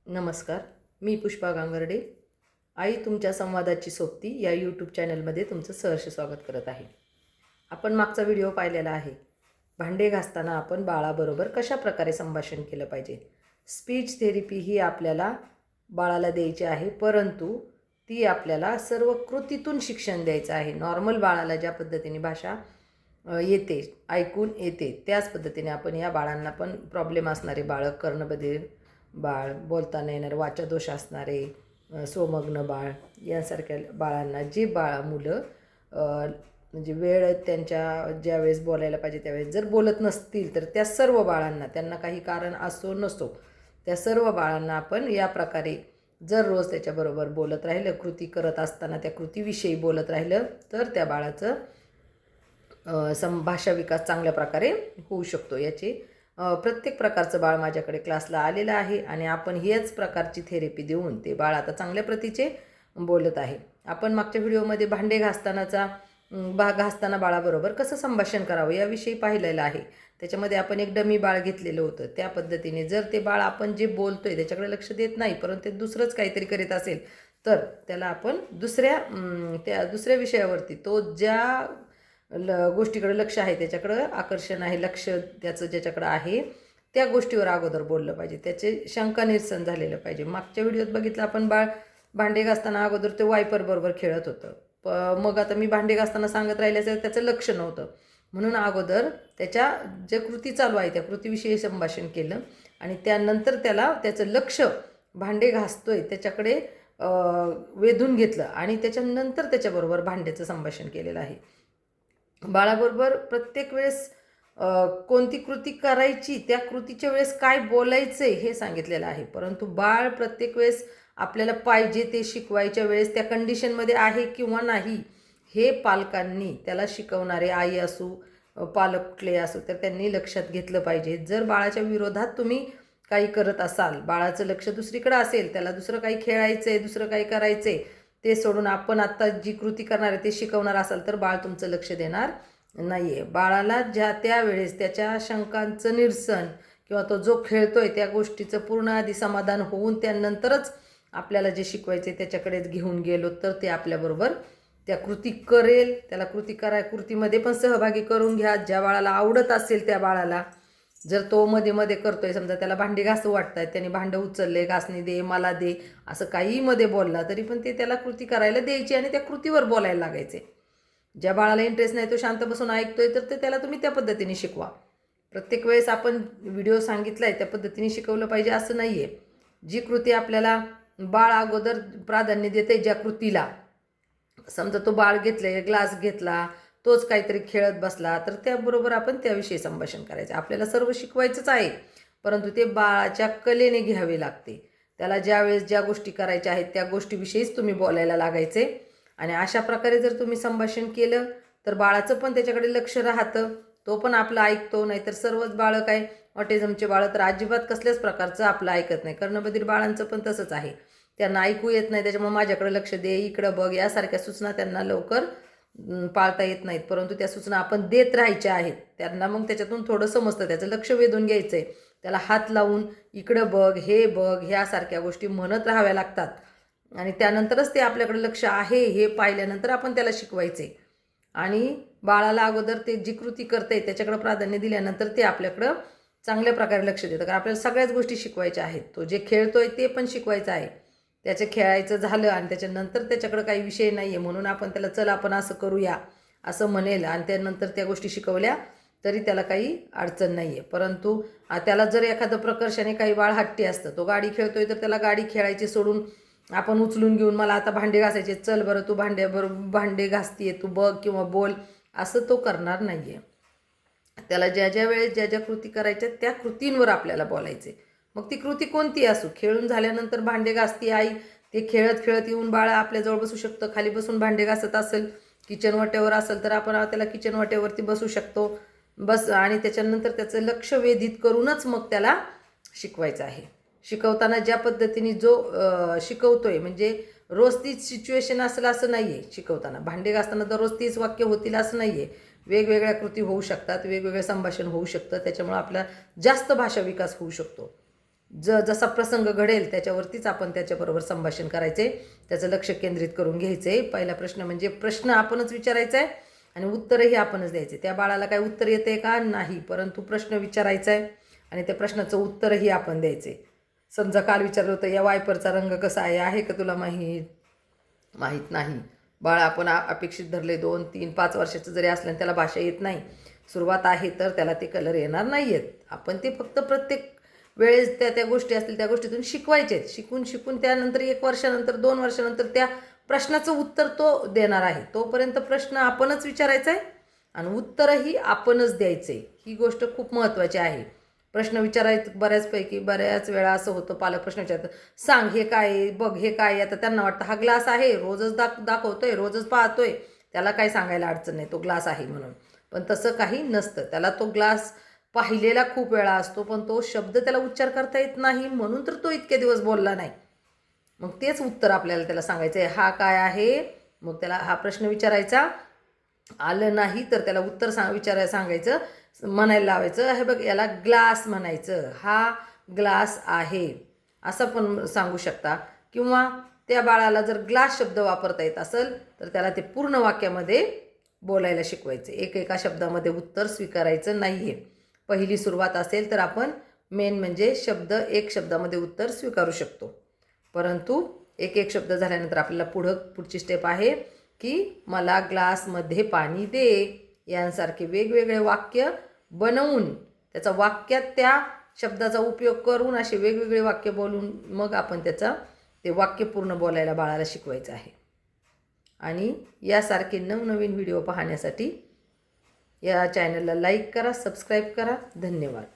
नमस्कार. मी पुष्पा गांगर्डे. आई तुमच्या संवादाची सोबती या यूट्यूब चॅनलमध्ये तुमचं सहर्ष स्वागत करत आहे. आपण मागचा व्हिडिओ पाहिलेला आहे. भांडे घासताना आपण बाळाबरोबर कशा प्रकारे संभाषण केलं पाहिजे. स्पीच थेरपी ही आपल्याला बाळाला द्यायची आहे, परंतु ती आपल्याला सर्व कृतीतून शिक्षण द्यायचं आहे. नॉर्मल बाळाला ज्या पद्धतीने भाषा येते, ऐकून येते, त्याच पद्धतीने आपण या बाळांना पण प्रॉब्लेम असणारे बाळं, कर्णबधिर बाळ, बोलता न येणारे, वाचादोष असणारे, स्वमग्न बाळ यासारख्या बाळांना जी मुलं म्हणजे वेळ त्यांच्या ज्यावेळेस बोलायला पाहिजे त्यावेळेस जर बोलत नसतील तर त्या सर्व बाळांना, त्यांना काही कारण असो नसो, त्या सर्व बाळांना आपण या प्रकारे जर रोज त्याच्याबरोबर बोलत राहिलं, कृती करत असताना त्या कृतीविषयी बोलत राहिलं तर त्या बाळाचं भाषा विकास चांगल्या प्रकारे होऊ शकतो. याची प्रत्येक प्रकारचं बाळ माझ्याकडे क्लासला आलेलं आहे आणि आपण हेच प्रकारची थेरपी देऊन ते बाळ आता चांगल्या प्रतीचे बोलत आहे. आपण मागच्या व्हिडिओमध्ये भांडे घासताना बाळाबरोबर कसं संभाषण करावं याविषयी पाहिलेलं आहे. त्याच्यामध्ये आपण एक डमी बाळ घेतलेलं होतं. त्या पद्धतीने जर ते बाळ आपण जे बोलतोय त्याच्याकडे लक्ष देत नाही, परंतु ते दुसरंच काहीतरी करीत असेल तर त्याला आपण दुसऱ्या विषयावरती, तो ज्या गोष्टीकडे लक्ष आहे, त्याच्याकडं आकर्षण आहे, लक्ष त्याचं ज्याच्याकडं आहे त्या गोष्टीवर अगोदर बोललं पाहिजे. त्याचे शंका निरसन झालेलं पाहिजे. मागच्या व्हिडिओत बघितलं आपण, बाळ भांडे घासताना अगोदर ते वायपरबरोबर खेळत होतं. मग आता मी भांडे घासताना सांगत राहिल्याचं त्याचं लक्ष नव्हतं, म्हणून अगोदर त्याच्या जे कृती चालू आहे त्या कृतीविषयी संभाषण केलं आणि त्यानंतर त्याचं लक्ष भांडे घासतोय त्याच्याकडे वेधून घेतलं आणि त्याच्यानंतर त्याच्याबरोबर भांड्याचं संभाषण केलेलं आहे. बाळाबरोबर प्रत्येक वेळेस कोणती कृती करायची, त्या कृतीच्या वेळेस काय बोलायचं हे सांगितलेलं आहे. परंतु बाळ प्रत्येक वेळेस आपल्याला पाहिजे ते शिकवायच्या वेळेस त्या कंडिशनमध्ये आहे किंवा नाही हे पालकांनी, त्याला शिकवणारे आई असू, पालक कुठले असू, तर त्यांनी लक्षात घेतलं पाहिजे. जर बाळाच्या विरोधात तुम्ही काही करत असाल, बाळाचं लक्ष दुसरीकडे असेल, त्याला दुसरं काही खेळायचं आहे, दुसरं काही करायचं आहे, ते सोडून आपण आत्ता जी कृती करणार आहे ते शिकवणार असाल तर बाळ तुमचं लक्ष देणार नाही आहे. बाळाला त्यावेळेस त्याच्या शंकांचं निरसन किंवा तो जो खेळतोय त्या गोष्टीचं पूर्ण आधी समाधान होऊन त्यानंतरच आपल्याला जे शिकवायचे त्याच्याकडेच घेऊन गेलो तर ते आपल्याबरोबर त्या कृती करेल. त्याला कृतीमध्ये पण सहभागी करून घ्या. ज्या बाळाला आवडत असेल त्या बाळाला, जर तो मध्ये मध्ये करतोय, समजा त्याला भांडी घासू वाटतात, त्याने भांडं उचलले, घासणी दे, मला दे, असं काही मध्ये बोलला तरी पण ते त्याला कृती करायला द्यायची आणि त्या कृतीवर बोलायला लागायचे. ज्या बाळाला इंटरेस्ट नाही, तो शांत बसून ऐकतोय, तर ते त्याला तुम्ही त्या पद्धतीने शिकवा. प्रत्येक वेळेस आपण व्हिडिओ सांगितलाय त्या पद्धतीने शिकवलं पाहिजे असं नाही आहे. जी कृती आपल्याला बाळ अगोदर प्राधान्य देते, ज्या कृतीला, समजा तो बाळ घेतले, ग्लास घेतला, तोच काहीतरी खेळत बसला, तर त्याबरोबर आपण त्याविषयी संभाषण करायचं. आपल्याला सर्व शिकवायचंच आहे, परंतु ते बाळाच्या कलेने घ्यावे लागते. त्याला ज्यावेळेस ज्या गोष्टी करायच्या आहेत त्या गोष्टीविषयीच तुम्ही बोलायला लागायचे आणि अशा प्रकारे जर तुम्ही संभाषण केलं तर बाळाचं पण त्याच्याकडे लक्ष राहतं, तो पण आपलं ऐकतो. नाहीतर सर्वच बाळं काय, ऑटिझमचे बाळं तर अजिबात कसल्याच प्रकारचं आपलं ऐकत नाही. कर्णबधिर बाळांचं पण तसंच आहे, त्यांना ऐकू येत नाही, त्याच्यामुळे माझ्याकडे लक्ष दे, इकडं बघ, यासारख्या सूचना त्यांना लवकर पाळता येत नाहीत. परंतु त्या सूचना आपण देत राहायच्या आहेत त्यांना. मग त्याच्यातून थोडं समजतं, त्याचं लक्ष वेधून घ्यायचं आहे, त्याला हात लावून इकडं बघ, हे बघ, ह्यासारख्या गोष्टी म्हणत राहाव्या लागतात आणि त्यानंतरच ते आपल्याकडे लक्ष आहे हे पाहिल्यानंतर आपण त्याला शिकवायचे. आणि बाळाला अगोदर ते जी कृती करते त्याच्याकडे प्राधान्य दिल्यानंतर ते आपल्याकडं चांगल्या प्रकारे लक्ष देतं. कारण आपल्याला सगळ्याच गोष्टी शिकवायच्या आहेत. तो जे खेळतोय ते पण शिकवायचं आहे. त्याचं खेळायचं झालं आणि त्याच्यानंतर त्याच्याकडं काही विषय नाही आहे म्हणून आपण त्याला चल आपण असं करूया असं म्हणेल आणि त्यानंतर त्या गोष्टी शिकवल्या तरी त्याला काही अडचण नाही आहे. परंतु त्याला जर एखादं प्रकर्षाने, काही बाळ हट्टी असतं, तो गाडी खेळतोय तर त्याला गाडी खेळायची सोडून आपण उचलून घेऊन मला आता भांडे घासायचे, चल बरं तू भांडे घासतीये, तू बघ किंवा बोल, असं तो करणार नाही आहे. त्याला ज्या वेळेस ज्या कृती करायच्या त्या कृतींवर आपल्याला बोलायचे. मग ती कृती कोणती असो, खेळून झाल्यानंतर भांडे घासती आई, ते खेळत खेळत येऊन बाळ आपल्याजवळ बसू शकतं. खाली बसून भांडे घासत असेल, किचन वाट्यावर असेल तर आपण त्याला किचन वाट्यावरती बसू शकतो आणि त्याच्यानंतर त्याचं लक्ष वेधित करूनच मग त्याला शिकवायचं आहे. शिकवताना ज्या पद्धतीने जो शिकवतोय, म्हणजे रोज तीच सिच्युएशन असेल असं नाही आहे. शिकवताना भांडे घासताना दररोज तीच वाक्य होतील असं नाही आहे. वेगवेगळ्या कृती होऊ शकतात, वेगवेगळं संभाषण होऊ शकतं. त्याच्यामुळे आपला जास्त भाषा विकास होऊ शकतो. जसा प्रसंग घडेल त्याच्यावरतीच आपण त्याच्याबरोबर संभाषण करायचे, त्याचं लक्ष केंद्रित करून घ्यायचं आहे. पहिला प्रश्न म्हणजे प्रश्न आपणच विचारायचा आहे आणि उत्तरही आपणच द्यायचे. त्या बाळाला काय उत्तर येते का? नाही, परंतु प्रश्न विचारायचा आहे आणि त्या प्रश्नाचं उत्तरही आपण द्यायचे. समजा काल विचारलं होतं, या वायपरचा रंग कसा आहे का तुला माहीत नाही. बाळ आपण अपेक्षित धरले 2, 3, 5 वर्षाचं जरी असलं आणि त्याला भाषा येत नाही, सुरुवात आहे, तर त्याला ते कलर येणार नाही आहेत. आपण ते फक्त प्रत्येक वेळेस त्या गोष्टी असतील त्या गोष्टीतून शिकवायचे आहेत. शिकून त्यानंतर 1 वर्षानंतर 2 वर्षानंतर त्या प्रश्नाचं उत्तर तो देणार आहे. तोपर्यंत प्रश्न आपणच विचारायचा आहे आणि उत्तरही आपणच द्यायचं आहे. ही गोष्ट खूप महत्त्वाची आहे. प्रश्न विचारायचं बऱ्याच वेळा असं होतं, पालक प्रश्न विचारतात, सांग हे काय आहे, बघ हे काय आहे. आता त्यांना वाटतं हा ग्लास आहे, रोजच दाखवतोय, रोजच पाहतोय, त्याला काय सांगायला अडचण नाही, तो ग्लास आहे म्हणून. पण तसं काही नसतं. त्याला तो ग्लास पाहिलेला खूप वेळा असतो, पण तो शब्द त्याला उच्चार करता येत नाही, म्हणून तर तो इतके दिवस बोलला नाही. मग तेच उत्तर आपल्याला त्याला सांगायचं आहे, हा काय आहे. मग त्याला हा प्रश्न विचारायचा, आलं नाही तर त्याला उत्तर सांगायचं, म्हणायला लावायचं, हे बघ याला ग्लास म्हणायचं, हा ग्लास आहे असं पण सांगू शकता. किंवा त्या बाळाला जर ग्लास शब्द वापरता येत असेल तर त्याला ते पूर्ण वाक्यामध्ये बोलायला शिकवायचं. एका शब्दामध्ये उत्तर स्वीकारायचं नाही आहे. पहिली सुरुवात असेल तर आपण मेन म्हणजे एक शब्दामध्ये उत्तर स्वीकारू शकतो. परंतु एक शब्द झाल्यानंतर आपल्याला पुढची स्टेप आहे की मला ग्लासमध्ये पाणी दे, यांसारखे वेगवेगळे वाक्य बनवून त्याचा वाक्यात त्या शब्दाचा उपयोग करून असे वेगवेगळे वाक्य बोलून मग आपण ते वाक्य पूर्ण बोलायला बाळाला शिकवायचं आहे. आणि यासारखे नवनवीन व्हिडिओ पाहण्यासाठी या चॅनलला लाईक करा, सबस्क्राईब करा. धन्यवाद.